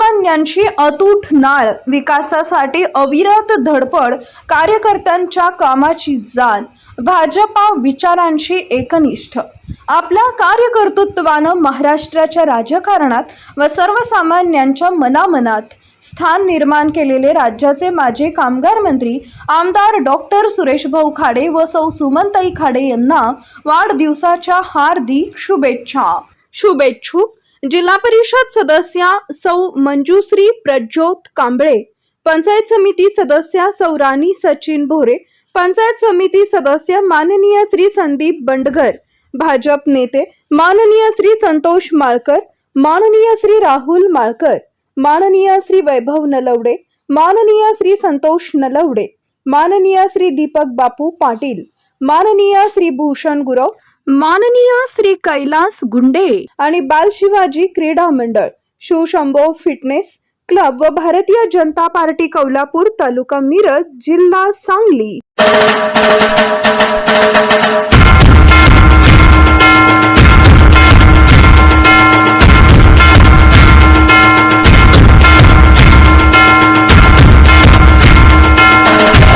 सर्वसामान्यांची अतूट नाळ, विकासासाठी अविरत धडपड, कार्यकर्त्यांच्या कामाची जाण, भाजपा विचारांशी एकनिष्ठ, आपल्या कार्यकर्तृत्वानं महाराष्ट्राच्या राजकारणात व सर्वसामान्यांच्या मनामनात स्थान निर्माण केलेले राज्याचे माजी कामगार मंत्री आमदार डॉक्टर सुरेशभाऊ खाडे व सौ सुमनताई खाडे यांना वाढदिवसाच्या हार्दिक शुभेच्छा. शुभेच्छुक जिल्हा परिषद सदस्या सौ मंजुश्री प्रज्योत कांबळे, पंचायत समिती सदस्या सौ राणी सचिन भोरे, पंचायत समिती सदस्य माननीय श्री संदीप बंडगर, भाजप नेते माननीय श्री संतोष माळकर, माननीय श्री राहुल माळकर, माननीय श्री वैभव नलवडे, माननीय श्री संतोष नलवडे, माननीय श्री दीपक बापू पाटील, माननीय श्री भूषण गुरव, माननीय श्री कैलास गुंडे आणि बाल शिवाजी क्रीडा मंडळ, शिवशंभो फिटनेस क्लब व भारतीय जनता पार्टी कोल्हापूर, तालुका मिरज, जिल्हा सांगली.